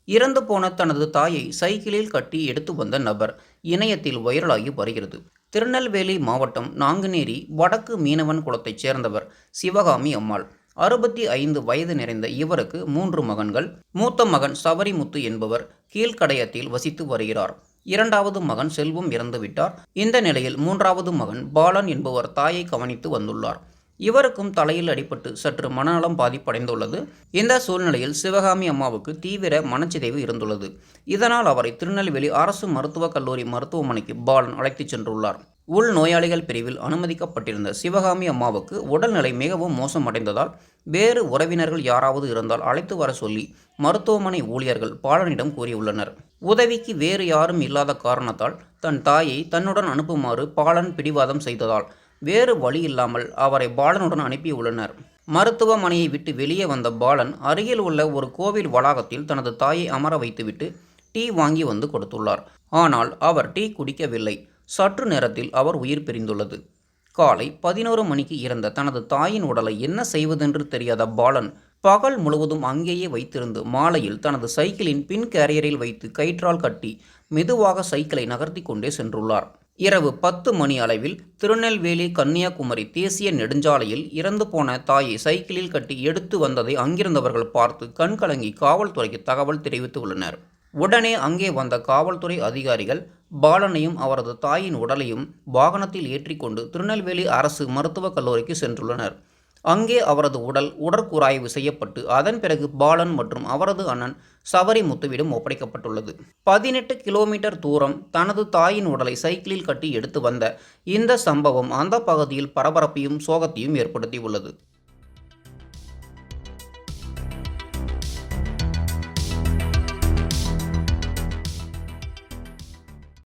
இறந்து போன தனது தாயை சைக்கிளில் கட்டி எடுத்து வந்த நபர் இணையத்தில் வைரலாகி வருகிறது. திருநெல்வேலி மாவட்டம் நாங்குநேரி வடக்கு மீனவன் குலத்தைச் சேர்ந்தவர் சிவகாமி அம்மாள். 65 வயது நிறைந்த இவருக்கு 3 மகன்கள். மூத்த மகன் சவரிமுத்து என்பவர் கீழ்க்கடையத்தில் வசித்து வருகிறார். இரண்டாவது மகன் செல்வம் இறந்துவிட்டார். இந்த நிலையில் 3வது மகன் பாலன் என்பவர் தாயை கவனித்து வந்துள்ளார். இவருக்கும் தலையில் அடிபட்டு சற்று மனநலம் பாதிப்படைந்துள்ளது. இந்த சூழ்நிலையில் சிவகாமி அம்மாவுக்கு தீவிர மனச்சிதைவு இருந்துள்ளது. இதனால் அவரை திருநெல்வேலி அரசு மருத்துவக் கல்லூரி மருத்துவமனைக்கு பாலன் அழைத்துச் சென்றுள்ளார். உள் நோயாளிகள் பிரிவில் அனுமதிக்கப்பட்டிருந்த சிவகாமி அம்மாவுக்கு உடல்நிலை மிகவும் மோசமடைந்ததால் வேறு உறவினர்கள் யாராவது இருந்தால் அழைத்து வர சொல்லி மருத்துவமனை ஊழியர்கள் பாலனிடம் கூறியுள்ளனர். உதவிக்கு வேறு யாரும் இல்லாத காரணத்தால் தன் தாயை தன்னுடன் அனுப்புமாறு பாலன் பிடிவாதம் செய்ததால் வேறு வழி இல்லாமல் அவரை பாலனுடன் அனுப்பியுள்ளனர். மருத்துவமனையை விட்டு வெளியே வந்த பாலன் அருகில் உள்ள ஒரு கோவில் வளாகத்தில் தனது தாயை அமர வைத்துவிட்டு டீ வாங்கி வந்து கொடுத்துள்ளார். ஆனால் அவர் டீ குடிக்கவில்லை. சற்று நேரத்தில் அவர் உயிர் பிரிந்துள்ளது. காலை 11 மணிக்கு இறந்த தனது தாயின் உடலை என்ன செய்வதென்று தெரியாத பாலன் பகல் முழுவதும் அங்கேயே வைத்திருந்து மாலையில் தனது சைக்கிளின் பின் கேரியரில் வைத்து கயிற்றால் கட்டி மெதுவாக சைக்கிளை நகர்த்தி கொண்டே சென்றுள்ளார். இரவு 10 மணி அளவில் திருநெல்வேலி கன்னியாகுமரி தேசிய நெடுஞ்சாலையில் இறந்து போன தாயை சைக்கிளில் கட்டி எடுத்து வந்ததை அங்கிருந்தவர்கள் பார்த்து கண்கலங்கி காவல்துறைக்கு தகவல் தெரிவித்துள்ளனர். உடனே அங்கே வந்த காவல்துறை அதிகாரிகள் பாலனையும் அவரது தாயின் உடலையும் வாகனத்தில் ஏற்றிக்கொண்டு திருநெல்வேலி அரசு மருத்துவக் கல்லூரிக்கு சென்றுள்ளனர். அங்கே அவரது உடல் உடற்கூராய்வு செய்யப்பட்டு அதன் பிறகு பாலன் மற்றும் அவரது அண்ணன் சவரிமுத்துவிடம் ஒப்படைக்கப்பட்டுள்ளது. 18 கிலோமீட்டர் தூரம் தனது தாயின் உடலை சைக்கிளில் கட்டி எடுத்து வந்த இந்த சம்பவம் அந்த பகுதியில் பரபரப்பையும் சோகத்தையும் ஏற்படுத்தியுள்ளது.